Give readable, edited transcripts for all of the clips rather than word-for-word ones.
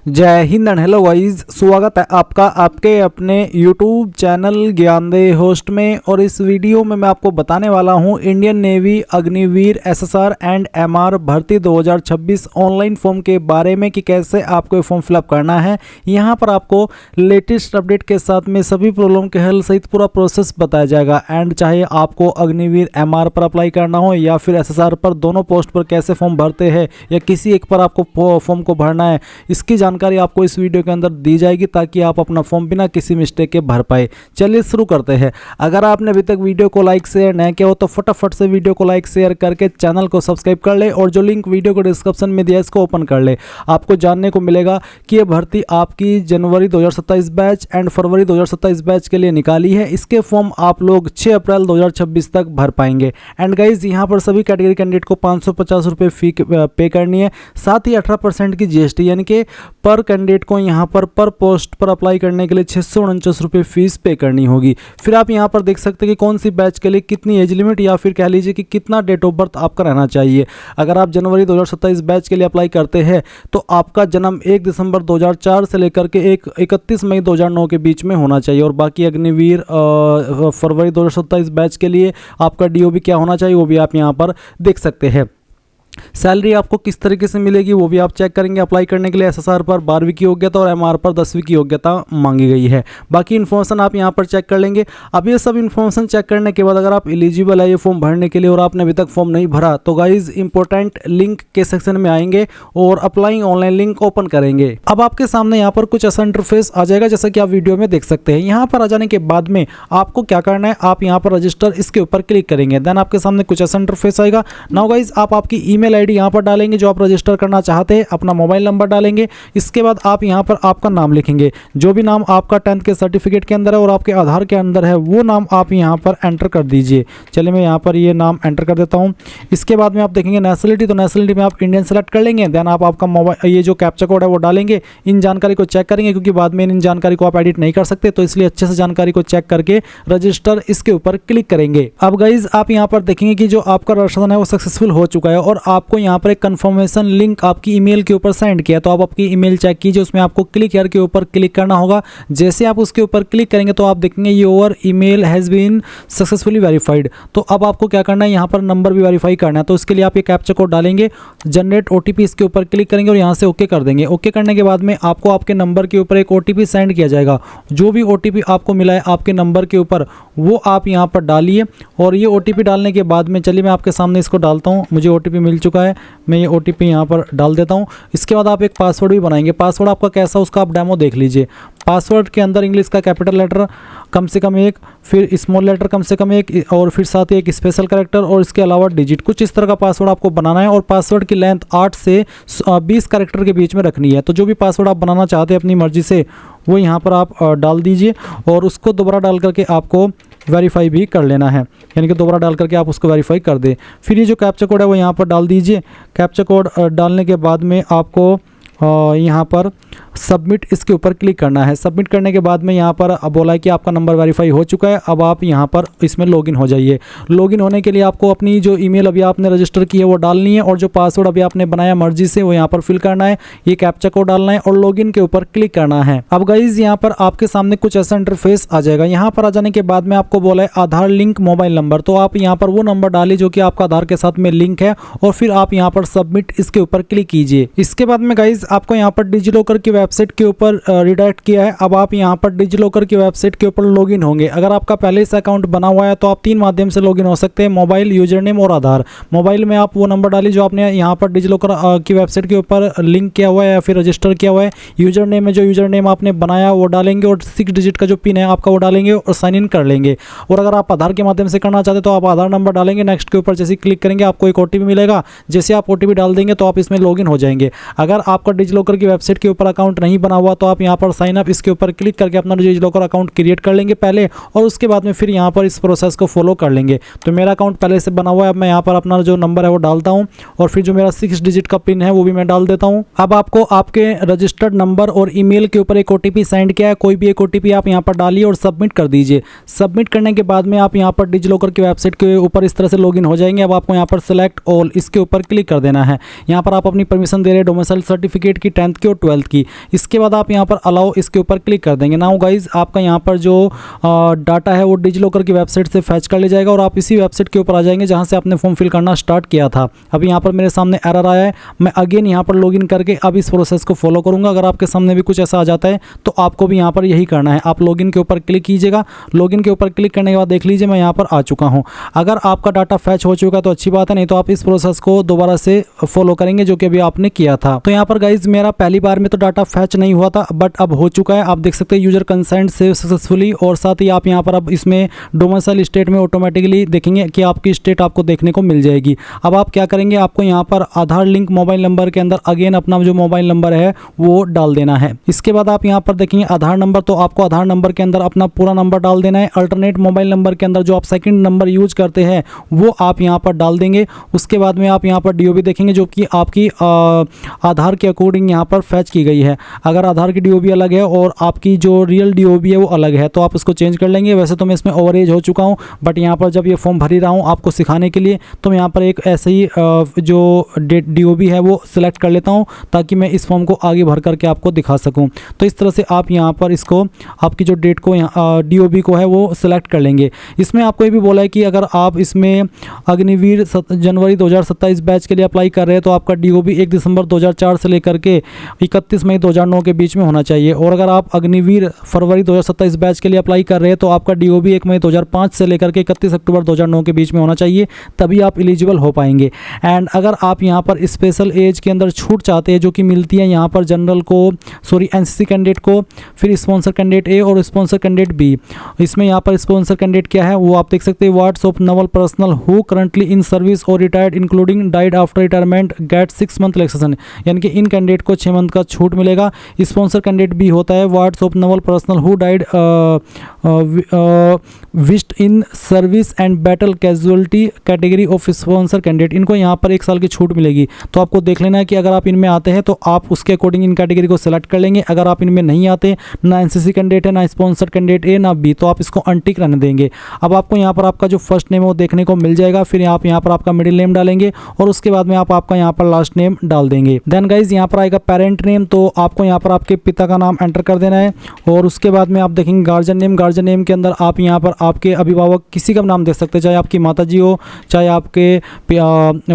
जय Hind and hello guys, स्वागत है आपका आपके अपने YouTube चैनल ज्ञानदेह होस्ट में। और इस वीडियो में मैं आपको बताने वाला हूं Indian navy Agniveer SSR and MR भर्ती 2026 ऑनलाइन फॉर्म के बारे में कि कैसे आपको फॉर्म फिलअप करना है। यहां पर आपको लेटेस्ट अपडेट के साथ में सभी प्रॉब्लम के हल सहित पूरा प्रोसेस बताया जाएगा। एंड चाहे आपको अग्निवीर MR पर अप्लाई करना हो या फिर SSR पर, दोनों पोस्ट पर कैसे फॉर्म भरते हैं या किसी एक पर आपको फॉर्म को भरना है, इसकी जानकारी आपको इस वीडियो के अंदर दी जाएगी ताकि आप अपना फॉर्म बिना किसी मिस्टेक के भर पाए। चलिए शुरू करते हैं। अगर आपने अभी तक वीडियो को लाइक शेयर नहीं किया हो तो फटाफट से वीडियो को लाइक शेयर करके चैनल को सब्सक्राइब कर ले और जो लिंक वीडियो को डिस्क्रिप्शन में दिया है इसको ओपन कर ले। आपको जानने को मिलेगा कि यह भर्ती आपकी जनवरी 2027 बैच एंड फरवरी 2027 बैच के लिए निकाली है। इसके फॉर्म आप लोग 6 अप्रैल 2026 तक भर पाएंगे। एंड गाइज यहाँ पर सभी कैटेगरी कैंडिडेट को 550 रुपये फी पे करनी है, साथ ही 18% की GST यानी कि पर कैंडिडेट को यहाँ पर पोस्ट पर अप्लाई करने के लिए 649 रुपये फीस पे करनी होगी। फिर आप यहाँ पर देख सकते हैं कि कौन सी बैच के लिए कितनी एज लिमिट या फिर कह लीजिए कि कितना डेट ऑफ बर्थ आपका रहना चाहिए। अगर आप जनवरी 2027 बैच के लिए अप्लाई करते हैं तो आपका जन्म 1 दिसंबर 2004 से लेकर के 31 मई 2009 के बीच में होना चाहिए। और बाकी अग्निवीर फरवरी 2027 बैच के लिए आपका DOB क्या होना चाहिए वो भी आप यहाँ पर देख सकते हैं। सैलरी आपको किस तरीके से मिलेगी वो भी आप चेक करेंगे। अप्लाई करने के लिए SSR पर 12वीं की योग्यता और MR पर 10वीं की योग्यता मांगी गई है। बाकी इन्फॉर्मेशन आप यहां पर चेक कर लेंगे। अब ये सब इन्फॉर्मेशन चेक करने के बाद अगर आप एलिजिबल है ये फॉर्म भरने के लिए और आपने अभी तक फॉर्म नहीं भरा तो गाइज इंपॉर्टेंट लिंक के सेक्शन में आएंगे और अप्लाइंग ऑनलाइन लिंक ओपन करेंगे। अब आपके सामने यहाँ पर कुछ ऐसा इंटरफेस आ जाएगा जैसा कि आप वीडियो में देख सकते हैं। यहाँ पर आ जाने के बाद में आपको क्या करना है, आप यहाँ पर रजिस्टर इसके ऊपर क्लिक करेंगे। देन आपके सामने कुछ ऐसा इंटरफेस आएगा। नाउ गाइज आप आपकी ईमेल ID यहाँ पर डालेंगे जो आप रजिस्टर करना चाहते हैं, अपना मोबाइल नंबर डालेंगे। इसके बाद आप यहाँ पर आपका नाम लिखेंगे, जो भी नाम आपका 10th के सर्टिफिकेट के अंदर है और आपके आधार के अंदर है वो नाम आप यहाँ पर एंटर कर दीजिए। चलिए मैं यहाँ पर ये नाम एंटर कर देता हूँ। इसके बाद में आप देखेंगे नेशनलिटी, तो नेशनलिटी में आप इंडियन सेलेक्ट कर लेंगे। देन आप आपका मोबाइल ये जो कैप्चा कोड है वो डालेंगे। इन जानकारी को चेक करेंगे क्योंकि बाद में इन जानकारी को आप एडिट नहीं कर सकते, तो इसलिए अच्छे से जानकारी को चेक करके रजिस्टर इसके ऊपर क्लिक करेंगे। अब गाइज आप यहाँ पर देखेंगे कि जो आपका रजिस्ट्रेशन है वो सक्सेसफुल हो चुका है और आपको यहाँ पर एक कंफर्मेशन लिंक आपकी ईमेल के ऊपर सेंड किया। तो आप आपकी ईमेल चेक कीजिए, उसमें आपको क्लिक हियर के ऊपर क्लिक करना होगा। जैसे आप उसके ऊपर क्लिक करेंगे तो आप देखेंगे your email has been successfully verified. तो अब आपको क्या करना है, यहाँ पर नंबर भी वेरीफाई करना है। तो इसके लिए आप ये कैप्चा कोड डालेंगे, जनरेट OTP इसके ऊपर क्लिक करेंगे और यहाँ से ओके कर देंगे। ओके करने के बाद में आपको आपके नंबर के ऊपर एक OTP सेंड किया जाएगा। जो भी OTP आपको मिला है आपके नंबर के ऊपर वो आप यहाँ पर डालिए। और ये OTP डालने के बाद में चलिए मैं आपके सामने इसको डालता हूँ। मुझे OTP मिल चुका है, मैं ये OTP यहाँ पर डाल देता हूँ। इसके बाद आप एक पासवर्ड भी बनाएंगे। पासवर्ड आपका कैसा उसका आप डेमो देख लीजिए। पासवर्ड के अंदर इंग्लिश का कैपिटल लेटर कम से कम 1, फिर स्मॉल लेटर कम से कम 1 और फिर साथ ही एक स्पेशल कैरेक्टर और इसके अलावा डिजिट, कुछ इस तरह का पासवर्ड आपको बनाना है। और पासवर्ड की लेंथ 8 से 20 कैरेक्टर के बीच में रखनी है। तो जो भी पासवर्ड आप बनाना चाहते हैं अपनी मर्जी से वो यहाँ पर आप डाल दीजिए और उसको दोबारा डाल करके आपको वेरीफाई भी कर लेना है, यानी कि दोबारा डाल करके आप उसको वेरीफाई कर दें। फिर ये जो कैप्चा कोड है वो यहाँ पर डाल दीजिए। कैप्चा कोड डालने के बाद में आपको यहाँ पर सबमिट इसके ऊपर क्लिक करना है। सबमिट करने के बाद में यहाँ पर बोला है कि आपका नंबर वेरीफाई हो चुका है। अब आप यहाँ पर इसमें लॉगिन हो जाइए। लॉगिन होने के लिए आपको अपनी जो ईमेल अभी आपने रजिस्टर की है वो डालनी है और जो पासवर्ड अभी आपने बनाया मर्जी से वो यहाँ पर फिल करना है। ये कैप्चा कोड डालना है और लॉगिन के ऊपर क्लिक करना है। अब गाइज यहाँ पर आपके सामने कुछ ऐसा इंटरफेस आ जाएगा। यहाँ पर आ जाने के बाद में आपको बोला है आधार लिंक मोबाइल नंबर, तो आप यहाँ पर वो नंबर डालिए जो कि आपका आधार के साथ में लिंक है और फिर आप यहाँ पर सबमिट इसके ऊपर क्लिक कीजिए। इसके बाद में गाइज आपको यहाँ पर डिजिलॉकर की वेबसाइट के ऊपर रिडायरेक्ट किया है। अब आप यहाँ पर डिजिलॉकर की वेबसाइट के ऊपर लॉगिन होंगे। अगर आपका पहले से अकाउंट बना हुआ है तो आप 3 माध्यम से लॉगिन हो सकते हैं, मोबाइल, यूजर नेम और आधार। मोबाइल में आप वो नंबर डालिए जो आपने यहाँ पर डिजिलॉकर की वेबसाइट के ऊपर लिंक किया हुआ है या फिर रजिस्टर किया हुआ है। यूजर नेम में जो यूजर नेम आपने बनाया वो डालेंगे और 6 डिजिट का जो पिन है आपका वो डालेंगे और साइन इन कर लेंगे। और अगर आप आधार के माध्यम से करना चाहते हैं तो आप आधार नंबर डालेंगे, नेक्स्ट के ऊपर जैसे क्लिक करेंगे आपको एक OTP मिलेगा। जैसे आप OTP डाल देंगे तो आप इसमें लॉगिन हो जाएंगे। अगर आपका डिजिलॉकर की वेबसाइट के ऊपर अकाउंट नहीं बना हुआ तो आप यहाँ पर साइन अप इसके ऊपर क्लिक करके अपना डिजिलॉकर अकाउंट क्रिएट कर लेंगे पहले और उसके बाद में फिर यहाँ पर इस प्रोसेस को फॉलो कर लेंगे। तो मेरा अकाउंट पहले से बना हुआ है। अब मैं यहाँ पर अपना जो नंबर है वो डालता हूँ और फिर जो मेरा 6 डिजिट का पिन है वो भी मैं डाल देता हूँ। अब आपको आपके रजिस्टर्ड नंबर और ईमेल के ऊपर एक OTP सेंड किया है, कोई भी एक OTP आप यहाँ पर डालिए और सबमिट कर दीजिए। सबमिट करने के बाद में आप यहाँ पर डिजिलॉकर की वेबसाइट के ऊपर इस तरह से लॉगिन हो जाएंगे। अब आपको यहाँ पर सेलेक्ट ऑल इसके ऊपर क्लिक कर देना है। यहाँ पर आप अपनी परमिशन दे रहे हैं डोमिसाइल सर्टिफिकेट की, 10th की और 12th की। इसके बाद आप यहाँ पर अलाउ इसके ऊपर क्लिक कर देंगे। नाउ गाइज आपका यहाँ पर जो डाटा है वो डिजिलॉकर की वेबसाइट से फैच कर ले जाएगा और आप इसी वेबसाइट के ऊपर आ जाएंगे जहाँ से आपने फॉर्म फिल करना स्टार्ट किया था। अभी यहाँ पर मेरे सामने एरर आया है, मैं अगेन यहाँ पर लॉगिन करके अब इस प्रोसेस को फॉलो करूँगा। अगर आपके सामने भी कुछ ऐसा आ जाता है तो आपको भी यहाँ पर यही करना है। आप लॉगिन के ऊपर क्लिक कीजिएगा। लॉगिन के ऊपर क्लिक करने के बाद देख लीजिए मैं यहाँ पर आ चुका हूँ। अगर आपका डाटा फैच हो चुका तो अच्छी बात है, नहीं तो आप इस प्रोसेस को दोबारा से फॉलो करेंगे जो कि अभी आपने किया था। तो यहाँ पर गाइज मेरा पहली बार में तो डाटा फैच नहीं हुआ था, बट अब हो चुका है। आप देख सकते हैं यूजर कंसेंट सेव सक्सेसफुली, और साथ ही आप यहाँ पर अब इसमें डोमिसाइल स्टेट में ऑटोमेटिकली देखेंगे कि आपकी स्टेट आपको देखने को मिल जाएगी। अब आप क्या करेंगे, आपको यहाँ पर आधार लिंक मोबाइल नंबर के अंदर अगेन अपना जो मोबाइल नंबर है वो डाल देना है। इसके बाद आप यहाँ पर देखेंगे आधार नंबर, तो आपको आधार नंबर के अंदर अपना पूरा नंबर डाल देना है। अल्टरनेट मोबाइल नंबर के अंदर जो आप सेकंड नंबर यूज करते हैं वो आप यहाँ पर डाल देंगे। उसके बाद में आप यहाँ पर डीओबी देखेंगे जो कि आपकी आधार के अकॉर्डिंग यहाँ पर फैच की गई है। अगर आधार की डीओबी अलग है और आपकी जो रियल डीओबी है वो अलग है तो आप उसको चेंज कर लेंगे। वैसे तो मैं इसमें ओवर एज हो चुका हूँ, बट यहाँ पर जब ये फॉर्म भर ही रहा हूँ आपको सिखाने के लिए, तो मैं यहाँ पर एक ऐसे ही जो डीओबी है वो सिलेक्ट कर लेता हूँ ताकि मैं इस फॉर्म को आगे भर करके आपको दिखा सकूँ। तो इस तरह से आप यहाँ पर इसको आपकी जो डेट को डीओबी को है वो सिलेक्ट कर लेंगे। इसमें आपको ये भी बोला है कि अगर आप इसमें अग्निवीर जनवरी 2027 बैच के लिए अप्लाई कर रहे हैं तो आपका डीओबी 1 दिसंबर 2004 से लेकर के 31 मई 2009 के बीच में होना चाहिए। और अगर आप अग्निवीर फरवरी 2027 बैच के लिए अप्लाई कर रहे हैं तो आपका डीओबी 1 मई 2005 से लेकर के 31 अक्टूबर 2009 के बीच में होना चाहिए, तभी आप एलिजिबल हो पाएंगे। एंड अगर आप यहाँ पर स्पेशल एज के अंदर छूट चाहते हैं जो कि मिलती है यहाँ पर जनरल को, सॉरी एनसीसी कैंडिडेट को, फिर स्पॉन्सर कैंडिडेट ए और स्पॉन्सर कैंडिडेट बी। इसमें यहाँ पर स्पॉन्सर कैंडिडेट क्या है वो आप देख सकते हैं, wards of naval personnel who currently in service और retired including died after retirement get 6 month relaxation, यानी कि इन कैंडिडेट को 6 मंथ का छूट मिलेगा। स्पॉन्सर कैंडिडेट बी होता है wards of naval personnel who died whilst in service and battle casualty category of sponsor candidate, इनको यहाँ पर 1 साल की छूट मिलेगी। तो आपको देख लेना है कि अगर आप इनमें आते हैं तो आप उसके अकॉर्डिंग इन कैटेगरी को सिलेक्ट कर लेंगे। अगर आप इनमें नहीं आते, ना एनसीसी कैंडिडेट है, ना स्पॉन्सर कैंडिडेट ए, ना बी, तो आप इसको अनटिक रहने देंगे। अब आपको यहाँ पर आपका जो फर्स्ट नेम है वो देखने को मिल जाएगा, फिर आप यहाँ पर आपका मिडिल नेम डालेंगे और उसके बाद में आप आपका यहाँ पर लास्ट नेम डाल देंगे। देन गाइज यहाँ पर आएगा पेरेंट नेम, तो आपको यहाँ पर आपके पिता का नाम एंटर कर देना है। और उसके बाद में आप देखेंगे गार्जियन नेम। गार्जियन नेम के अंदर आप यहाँ पर आपके अभिभावक किसी का नाम देख सकते हैं, चाहे आपकी माताजी हो, चाहे आपके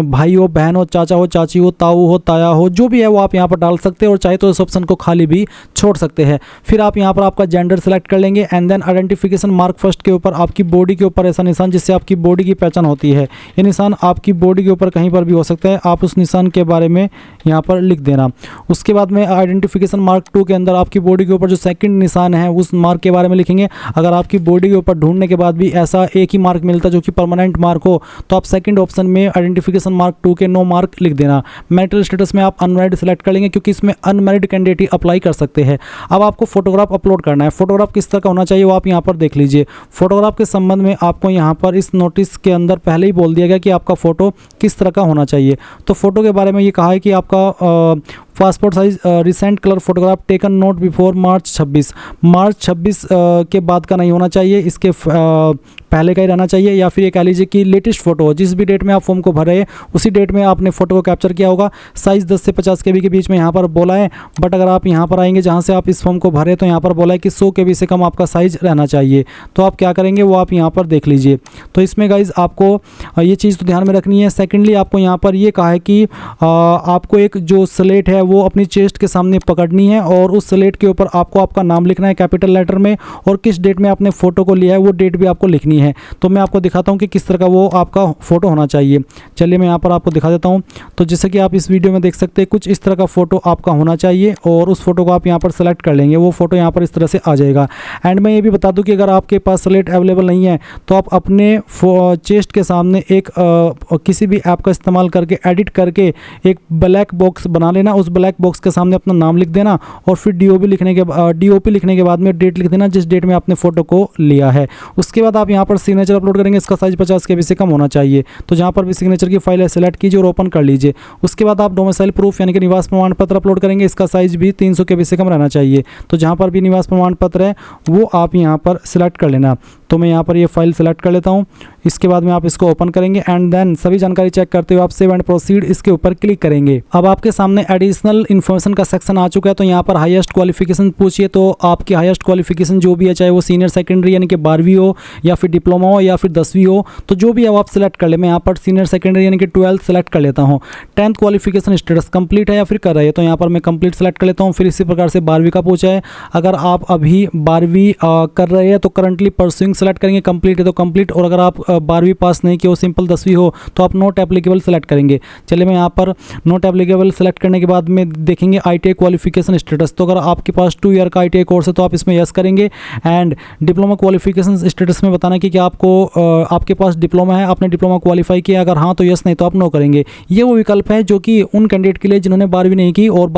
भाई हो, बहन हो, चाचा हो, चाची हो, ताऊ हो, ताया हो, जो भी है वो आप यहाँ पर डाल सकते हैं और चाहे तो इस ऑप्शन को खाली भी छोड़ सकते हैं। फिर आप यहाँ पर आपका जेंडर सेलेक्ट कर लेंगे and then identification mark first के ऊपर आपकी बॉडी के ऊपर ऐसा निशान जिससे आपकी बॉडी की पहचान होती है, ये निशान आपकी बॉडी के ऊपर कहीं पर भी हो सकता है, आप उस निशान के बारे में यहाँ पर लिख देना। उसके बाद में आइडेंटिफिकेशन मार्क 2 के अंदर आपकी बॉडी के ऊपर जो सेकंड निशान है उस मार्क के बारे में लिखेंगे। अगर आपकी बॉडी के ऊपर ढूंढने के बाद भी ऐसा एक ही मार्क मिलता है जो कि परमानेंट मार्क हो तो आप सेकंड ऑप्शन में आइडेंटिफिकेशन मार्क 2 के 9 मार्क लिख देना। मैरिटल स्टेटस में आप अनमैरिड सेलेक्ट कर लेंगे क्योंकि इसमें अनमैरिड कैंडिडेट ही अप्लाई कर सकते हैं। अब आपको फोटोग्राफ अपलोड करना है। फोटोग्राफ किस तरह का होना चाहिए वो आप यहाँ पर देख लीजिए। फोटोग्राफ के संबंध में आपको यहाँ पर इस नोटिस के अंदर पहले ही बोल दिया गया कि आपका फोटो किस तरह का होना चाहिए। तो फोटो के बारे में ये कहा है कि आपका passport size recent colour photograph taken not before March 26 के बाद का नहीं होना चाहिए, इसके पहले का ही रहना चाहिए। या फिर ये कह लीजिए कि लेटेस्ट फोटो, जिस भी डेट में आप फॉर्म को भर रहे हैं उसी डेट में आपने फोटो को कैप्चर किया होगा। साइज़ 10 से 50 KB के बीच में यहाँ पर बोला है, बट अगर आप यहाँ पर आएंगे जहाँ से आप इस फॉर्म को भरे तो यहाँ पर बोला है कि 100 KB से कम आपका साइज़ रहना चाहिए। तो आप क्या करेंगे वो आप यहाँ पर देख लीजिए। तो इसमें गाइज आपको ये चीज़ तो ध्यान में रखनी है। सेकेंडली आपको यहाँ पर ये कहा है कि आपको एक जो स्लेट है वो अपनी चेस्ट के सामने पकड़नी है और उस स्लेट के ऊपर आपको आपका नाम लिखना है कैपिटल लेटर में, और किस डेट में आपने फ़ोटो को लिया है वो डेट भी आपको लिखनी है। तो मैं आपको दिखाता हूँ कि किस तरह का वो आपका फ़ोटो होना चाहिए। चलिए मैं यहाँ पर आपको दिखा देता हूँ। तो जैसे कि आप इस वीडियो में देख सकते हैं कुछ इस तरह का फ़ोटो आपका होना चाहिए और उस फोटो को आप यहाँ पर सेलेक्ट कर लेंगे, वो फ़ोटो यहाँ पर इस तरह से आ जाएगा। एंड मैं ये भी बता दूँ कि अगर आपके पास स्लेट अवेलेबल नहीं है तो आप अपने चेस्ट के सामने एक किसी भी ऐप का इस्तेमाल करके एडिट करके एक ब्लैक बॉक्स बना लेना। उस ब्लैक बॉक्स के सामने अपना नाम लिख देना और फिर डीओपी लिखने के बाद में डेट लिख देना जिस डेट में आपने फ़ोटो को लिया है। उसके बाद आप यहाँ पर सिग्नेचर अपलोड करेंगे। इसका साइज़ 50 KB से कम होना चाहिए। तो जहाँ पर भी सिग्नेचर की फाइल है सेलेक्ट कीजिए और ओपन कर लीजिए। उसके बाद आप डोमिसाइल प्रूफ यानी कि निवास प्रमाण पत्र अपलोड करेंगे। इसका साइज़ भी 300 KB से कम रहना चाहिए। तो जहाँ पर भी निवास प्रमाण पत्र है वो आप यहाँ पर सिलेक्ट कर लेना। तो तो मैं यहाँ पर ये फाइल सेलेक्ट कर लेता हूँ। इसके बाद में आप इसको ओपन करेंगे एंड देन सभी जानकारी चेक करते हुए आप सेव एंड प्रोसीड इसके ऊपर क्लिक करेंगे। अब आपके सामने एडिशनल इन्फॉर्मेशन का सेक्शन आ चुका है। तो यहाँ पर हाईएस्ट क्वालिफिकेशन पूछिए, तो आपकी हाईएस्ट क्वालिफिकेशन जो भी है, चाहे वो सीनियर सेकेंडरी यानी कि 12वीं हो या फिर डिप्लोमा हो या फिर 10वीं हो, तो जो भी है आप सेलेक्ट कर ले। मैं यहाँ पर सीनियर सेकेंडरी यानी कि 12th सेलेक्ट कर लेता हूँ। 10th क्वालिफिकेशन स्टेटस कंप्लीट है या फिर कर रहे हैं, तो यहाँ पर मैं कंप्लीट सेलेक्ट कर लेता हूँ। फिर इसी प्रकार से 12वीं का पूछा है, अगर आप अभी 12वीं कर रहे हैं तो करंटली परस्यूइंग सेलेक्ट करेंगे, कंप्लीट है तो कंप्लीट, और अगर आप 12वीं पास नहीं कि वो सिंपल 10वीं हो तो आप नॉट एप्लीकेबल सेलेक्ट करेंगे। चलिए मैं यहाँ पर नॉट एप्लीकेबल सेलेक्ट करने के बाद में देखेंगे ITI क्वालिफिकेशन स्टेटस। तो अगर आपके पास 2 ईयर का ITI कोर्स है तो आप इसमें यस करेंगे। एंड डिप्लोमा क्वालिफिकेशन स्टेटस में बताना कि आपको आपके पास डिप्लोमा है, आपने डिप्लोमा क्वालिफाई किया, अगर हाँ तो यस, नहीं तो आप नो करेंगे। ये वो विकल्प है जो कि उन कैंडिडेट के लिए जिन्होंने 12वीं नहीं की और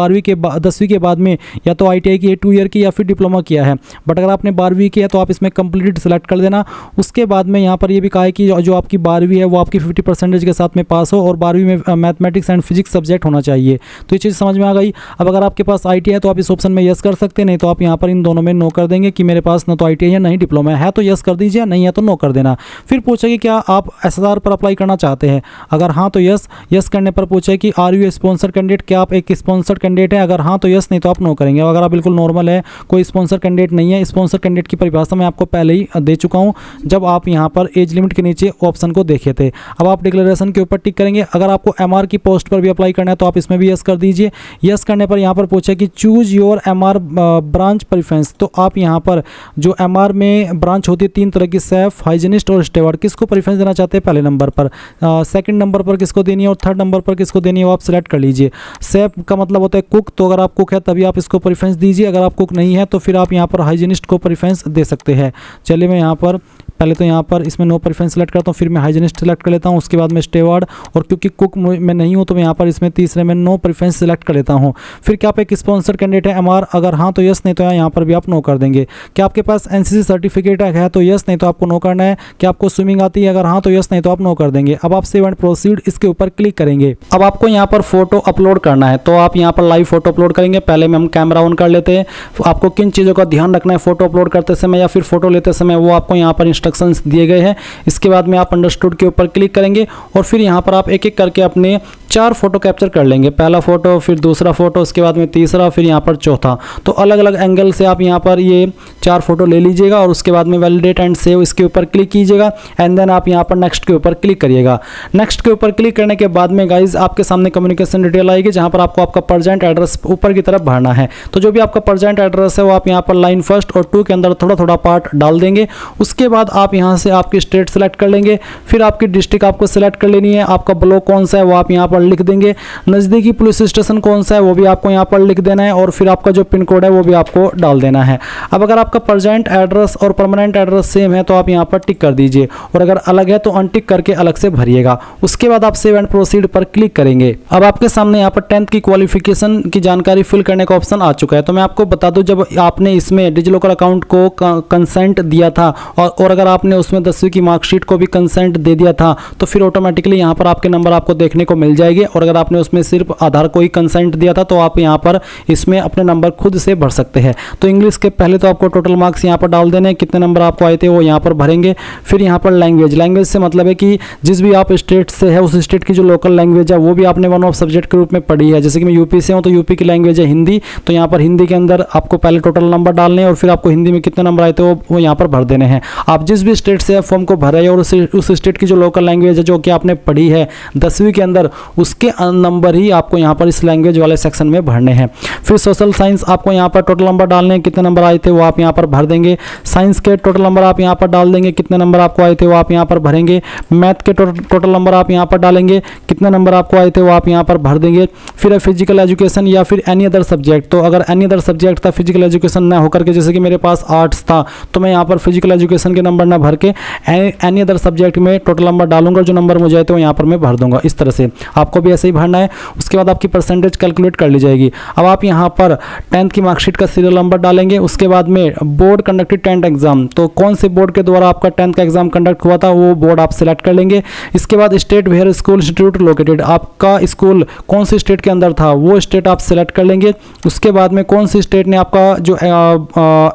10वीं के बाद में या तो ITI की 2 ईयर की या फिर डिप्लोमा किया है। बट अगर आपने 12वीं की है तो आप इसमें कंप्लीट सेलेक्ट कर देना। उसके बाद में यहाँ पर ये भी कहा है कि जो आपकी 12वीं है वो आपकी 50% के साथ में पास हो और 12वीं में मैथमेटिक्स एंड फिजिक्स सब्जेक्ट होना चाहिए। तो ये चीज़ समझ में आ गई। अब अगर आपके पास ITI है तो आप इस ऑप्शन में यस कर सकते हैं, नहीं तो आप यहाँ पर इन दोनों में नो कर देंगे कि मेरे पास ना तो ITI है नहीं डिप्लोमा है तो यस कर दीजिए, नहीं है तो नो कर देना। फिर पूछा कि क्या आप SSR पर अप्लाई करना चाहते हैं, अगर हाँ तो यस करने पर पूछा है कि आर यू स्पॉन्सर कैंडिडेट, क्या आप एक स्पॉन्सर कैंडिडेट है, अगर हाँ तो यस, नहीं तो आप नो करेंगे। अगर आप बिल्कुल नॉर्मल है, कोई स्पॉन्सर कैंडिडेट नहीं है, स्पॉन्सर कैंडिडेट की परिभाषा मैं आपको पहले ही दे चुका हूँ जब आप यहाँ पर एज लिमिट के नीचे ऑप्शन को देखे थे। अब आप डिक्लेरेशन के ऊपर टिक करेंगे। अगर आपको MR की पोस्ट पर भी अप्लाई करना है तो आप इसमें भी यस कर दीजिए। यस करने पर यहाँ पर पूछा कि choose your MR branch preference, तो आप यहाँ पर जो MR में ब्रांच होती है 3 तरह की, सेफ, हाइजीनिस्ट और स्टेवर्ड, किसको प्रेफरेंस देना चाहते हैं पहले नंबर पर, सेकंड नंबर पर किसको देनी है और थर्ड नंबर पर किसको देनी है वो आप सिलेक्ट कर लीजिए। सेफ का मतलब होता है कुक, तो अगर आप कुक है तभी आप इसको प्रेफरेंस दीजिए, अगर आप कुक नहीं है तो फिर आप यहाँ पर हाइजीनिस्ट को प्रेफरेंस दे सकते हैं। चलिए मैं यहाँ पर पहले तो यहाँ पर इसमें नो प्रेफरेंस सेलेक्ट करता हूँ, फिर मैं हाइजीनिस्ट सेलेक्ट कर लेता हूँ, उसके बाद मैं स्टेवर्ड, और क्योंकि कुक मैं नहीं हूँ तो मैं यहाँ पर इसमें तीसरे में नो प्रेफरेंस सेलेक्ट कर लेता हूँ। फिर क्या आप एक स्पॉन्सर कैंडिडेट है MR, अगर हाँ तो यस, नहीं तो यहाँ पर भी आप नो कर देंगे। क्या आपके पास NCC सर्टिफिकेट है तो यस, नहीं तो आपको नो करना है। क्या आपको स्विमिंग आती है, अगर हाँ तो यस, नहीं तो आप नो कर देंगे। अब आप सेव एंड प्रोसीड इसके ऊपर क्लिक करेंगे। अब आपको यहाँ पर फोटो अपलोड करना है, तो आप यहाँ पर लाइव फोटो अपलोड करेंगे। पहले में हम कैमरा ऑन कर लेते हैं। आपको किन चीज़ों का ध्यान रखना है फोटो अपलोड करते समय या फिर फोटो लेते समय, वो आपको यहाँ पर इंस्ट्रक्शंस दिए गए हैं। इसके बाद में आप अंडरस्टूड के ऊपर क्लिक करेंगे और फिर यहाँ पर आप एक एक करके अपने 4 फोटो कैप्चर कर लेंगे। पहला फोटो, फिर दूसरा फोटो, उसके बाद में तीसरा, फिर यहाँ पर चौथा। तो अलग अलग एंगल से आप यहाँ पर ये 4 फोटो ले लीजिएगा और उसके बाद में वैलिडेट एंड सेव इसके ऊपर क्लिक कीजिएगा एंड देन आप यहाँ पर नेक्स्ट के ऊपर क्लिक करिएगा। नेक्स्ट के ऊपर क्लिक करने के बाद में गाइज आपके सामने कम्युनिकेशन डिटेल आएगी जहाँ पर आपको आपका प्रेजेंट एड्रेस ऊपर की तरफ भरना है। तो जो भी आपका प्रेजेंट एड्रेस है वो आप यहाँ पर लाइन 1 और 2 के अंदर थोड़ा थोड़ा पार्ट डाल देंगे। उसके बाद आप यहाँ से आपकी स्टेट सेलेक्ट कर लेंगे, फिर आपकी डिस्ट्रिक्ट आपको सेलेक्ट कर लेनी है, आपका ब्लॉक कौन सा है वो आप यहाँ पर लिख देंगे, नज़दीकी पुलिस स्टेशन कौन सा है वो भी आपको यहाँ पर लिख देना है और फिर आपका जो पिन कोड है वो भी आपको डाल देना है। अब अगर आपका प्रेजेंट एड्रेस और परमानेंट एड्रेस सेम है तो आप यहाँ पर टिक कर दीजिए और अगर अलग है तो अनटिक करके अलग से भरिएगा। उसके बाद आप सेव एंड प्रोसीड पर क्लिक करेंगे। अब आपके सामने यहाँ पर 10th की क्वालिफिकेशन की जानकारी फिल करने का ऑप्शन आ चुका है। तो मैं आपको बता दूं, जब आपने इसमें डिजिलॉकर अकाउंट को कंसेंट दिया था और अगर आपने उसमें 10वीं की मार्कशीट को भी कंसेंट दे दिया था तो फिर ऑटोमेटिकली यहाँ पर आपके नंबर आपको देखने को मिल जाएंगे। और अगर आपने उसमें सिर्फ आधार को ही कंसेंट दिया था तो आप यहाँ पर इसमें अपने नंबर खुद से भर सकते हैं। तो इंग्लिश के पहले तो आपको टोटल मार्क्स यहाँ पर डाल देने, कितने नंबर आपको आए थे वो यहाँ पर भरेंगे। फिर यहाँ पर लैंग्वेज से मतलब है कि जिस भी आप स्टेट से है उस स्टेट की जो लोकल लैंग्वेज है वो भी आपने वन ऑफ सब्जेक्ट के रूप में पढ़ी है। जैसे कि मैं यूपी से हूँ तो यूपी की लैंग्वेज है हिंदी, तो यहाँ पर हिंदी के अंदर आपको पहले टोटल नंबर डालने हैं और फिर आपको हिंदी में कितने नंबर आए थे वो यहाँ पर भर देने हैं। आप जिस भी स्टेट से फॉर्म को भरे हैं और उस स्टेट की जो लोकल लैंग्वेज है जो कि आपने पढ़ी है 10वीं के अंदर, उसके नंबर ही आपको यहाँ पर इस लैंग्वेज वाले सेक्शन में भरने हैं। फिर सोशल साइंस आपको यहाँ पर टोटल नंबर डालने हैं, कितने नंबर आए थे वो आप यहाँ पर भर देंगे। साइंस के टोटल नंबर आप यहाँ पर डाल देंगे, कितने नंबर आपको आए थे वो आप यहाँ पर भरेंगे। मैथ के टोटल नंबर आप यहाँ पर डालेंगे, कितने नंबर आपको आए थे वो आप यहाँ पर भर देंगे। फिर फिजिकल एजुकेशन या फिर एनी अदर सब्जेक्ट, तो अगर एनी अदर सब्जेक्ट था फिजिकल एजुकेशन ना होकर के, जैसे कि मेरे पास आर्ट्स था तो मैं यहाँ पर फिजिकल एजुकेशन के नंबर ना भर के एनी अदर सब्जेक्ट में टोटल नंबर डालूंगा, जो नंबर मुझे आए थे वो यहाँ पर मैं भर दूंगा। इस तरह से आपको भी ऐसे ही भरना है। उसके बाद आपकी परसेंटेज कैलकुलेट कर ली जाएगी। अब आप यहाँ पर 10th की मार्कशीट का सीरियल नंबर डालेंगे, उसके बाद में बोर्ड कंडक्टेड 10th एग्जाम, तो कौन से बोर्ड के द्वारा आपका 10th का एग्जाम कंडक्ट हुआ था वो बोर्ड आप सिलेक्ट कर लेंगे। इसके बाद state where school institute located, आपका स्कूल कौन से स्टेट के अंदर था वो स्टेट आप सिलेक्ट कर लेंगे। उसके बाद में कौन सी स्टेट ने आपका जो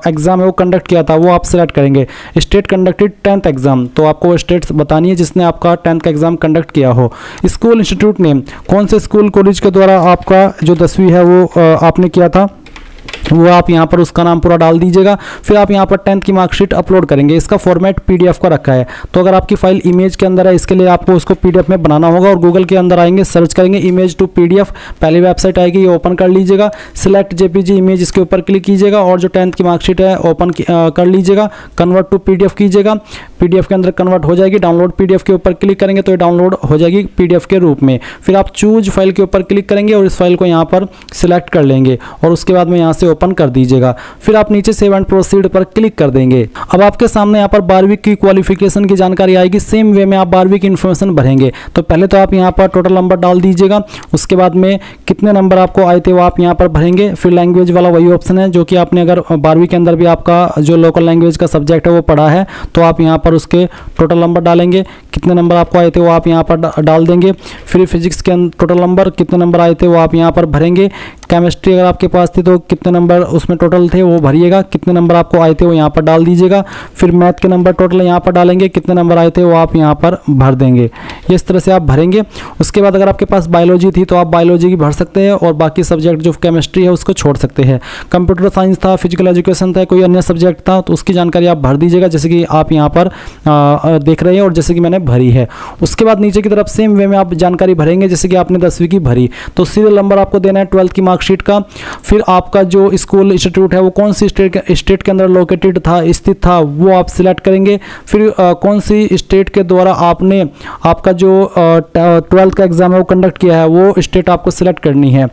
एग्जाम है वो कंडक्ट किया था वो आप सिलेक्ट करेंगे। स्टेट कंडक्टेड 10th एग्जाम, तो आपको वो स्टेट बतानी है जिसने आपका 10th का एग्जाम कंडक्ट किया हो। स्कूल इंस्टीट्यूट नेम, कौन से स्कूल कॉलेज के द्वारा आपका जो 10वीं है वो आपने किया था वो आप यहाँ पर उसका नाम पूरा डाल दीजिएगा। फिर आप यहाँ पर 10th की मार्कशीट अपलोड करेंगे। इसका फॉर्मेट पीडीएफ का रखा है, तो अगर आपकी फाइल इमेज के अंदर है इसके लिए आपको उसको पीडीएफ में बनाना होगा और गूगल के अंदर आएंगे, सर्च करेंगे इमेज टू पीडीएफ, पहली वेबसाइट आएगी, ये ओपन कर लीजिएगा। सिलेक्ट जेपीजी इमेज, इसके ऊपर क्लिक कीजिएगा और जो 10th की मार्कशीट है ओपन कर लीजिएगा। कन्वर्ट टू पीडीएफ कीजिएगा, पीडीएफ के अंदर कन्वर्ट हो जाएगी। डाउनलोड पीडीएफ के ऊपर क्लिक करेंगे तो ये डाउनलोड हो जाएगी पीडीएफ के रूप में। फिर आप चूज फाइल के ऊपर क्लिक करेंगे और इस फाइल को यहाँ पर सिलेक्ट कर लेंगे और उसके बाद में यहाँ से ओपन कर दीजिएगा। फिर आप नीचे सेव एंड प्रोसीड पर क्लिक कर देंगे। अब आपके सामने यहाँ पर 12वीं की क्वालिफिकेशन की जानकारी आएगी। सेम वे में आप 12वीं की इन्फॉर्मेशन भरेंगे। तो पहले तो आप यहाँ पर टोटल नंबर डाल दीजिएगा, उसके बाद में कितने नंबर आपको आए थे वो आप यहाँ पर भरेंगे। फिर लैंग्वेज वाला वही ऑप्शन है जो कि आपने अगर 12वीं के अंदर भी आपका जो लोकल लैंग्वेज का सब्जेक्ट है वो पढ़ा है तो आप यहाँ पर उसके टोटल नंबर डालेंगे। कितने नंबर आपको आए थे वो आप यहाँ पर डाल देंगे। फिर फिजिक्स के टोटल नंबर कितने नंबर आए थे वो आप यहाँ पर भरेंगे। केमिस्ट्री अगर आपके पास थी तो कितने नंबर उसमें टोटल थे वो भरिएगा। कितने नंबर आपको आए थे वो यहाँ पर डाल दीजिएगा। फिर मैथ के नंबर टोटल यहाँ पर डालेंगे, कितने नंबर आए थे वो आप यहाँ पर भर देंगे। इस तरह से आप भरेंगे। उसके बाद अगर आपके पास बायोलॉजी थी तो आप बायोलॉजी की भर सकते हैं और बाकी सब्जेक्ट जो केमिस्ट्री है उसको छोड़ सकते हैं। कंप्यूटर साइंस था, फिजिकल एजुकेशन था, कोई अन्य सब्जेक्ट था तो उसकी जानकारी आप भर दीजिएगा जैसे कि आप यहाँ पर देख रहे हैं और जैसे कि मैंने भरी है। उसके बाद नीचे की तरफ सेम वे में आप जानकारी भरेंगे जैसे कि आपने 10वीं की भरी। तो सीरियल नंबर आपको देना है 12th की मार्कशीट का। फिर आपका जो स्कूल इंस्टीट्यूट है वो कौन सी स्टेट के अंदर लोकेटेड था, स्थित था, वो आप सिलेक्ट करेंगे। फिर कौन सी स्टेट के द्वारा आपने आपका जो 12th का एग्जाम है वो कंडक्ट किया है वो स्टेट आपको सिलेक्ट करनी है।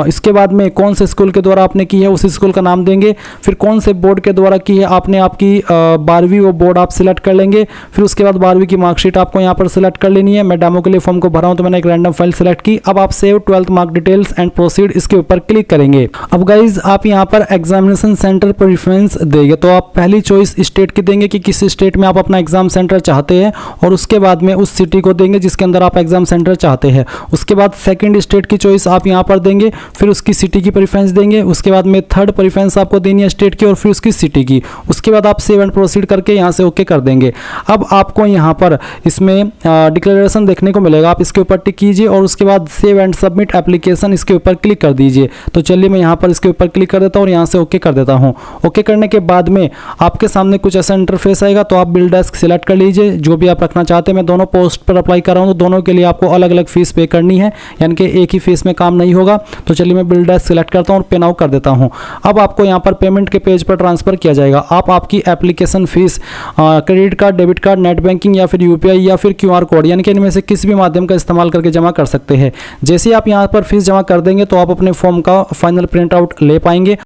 इसके बाद में कौन से स्कूल के द्वारा आपने की है उसी स्कूल का नाम देंगे। फिर कौन से बोर्ड के द्वारा की है आपने आपकी 12वीं, वो बोर्ड आप सिलेक्ट कर लेंगे। फिर उसके बाद 12वीं की मार्कशीट आपको यहाँ पर सिलेक्ट कर लेनी है। मैं डेमो के लिए फॉर्म को भरा हूँ तो मैंने एक रैंडम फाइल सिलेक्ट की। अब आप save 12th mark details and proceed इसके ऊपर क्लिक करेंगे। अब गाइज आप यहाँ पर एग्जामिनेशन सेंटर प्रेफरेंस देंगे तो आप पहली चॉइस स्टेट की देंगे कि किस स्टेट में आप अपना एग्जाम सेंटर चाहते हैं और उसके बाद में उस सिटी को देंगे जिसके अंदर आप एग्जाम सेंटर चाहते हैं। उसके बाद सेकंड स्टेट की चॉइस आप यहाँ पर देंगे, फिर उसकी सिटी की प्रेफरेंस देंगे। उसके बाद में थर्ड प्रेफरेंस आपको देनी है स्टेट की और फिर उसकी सिटी की। उसके बाद आप सेव एंड प्रोसीड करके यहाँ से ओके कर देंगे। अब आपको यहाँ पर इसमें डिक्लेरेशन देखने को मिलेगा, आप इसके ऊपर टिक कीजिए और उसके बाद सेव एंड सबमिट एप्लीकेशन इसके ऊपर क्लिक कर दीजिए। तो चलिए मैं यहाँ पर इसके ऊपर क्लिक कर देता हूँ और यहाँ से ओके कर देता हूँ। ओके करने के बाद में आपके सामने कुछ ऐसा इंटरफेस आएगा तो आप बिल डेस्क सिलेक्ट कर लीजिए जो भी आप रखना चाहते हैं। मैं दोनों पोस्ट पर अप्लाई कर रहा हूँ तो दोनों के लिए आपको अलग अलग फीस पे करनी है, यानी कि एक ही फीस में काम नहीं होगा। तो चलिए मैं बिल डेस्क सिलेक्ट करता हूँ और पे नाउ कर देता हूँ। अब आपको यहाँ पर पेमेंट के पेज पर ट्रांसफर किया जाएगा। आप आपकी application fees credit card, debit card, net banking या फिर यूपीआई या फिर क्यूआर कोड यानी कि इनमें से किसी भी माध्यम का इस्तेमाल करके जमा कर सकते हैं। जैसे आप यहाँ पर फीस जमा कर देंगे तो आप अपने फॉर्म का फाइनल प्रिंट आउट ले पाएंगे।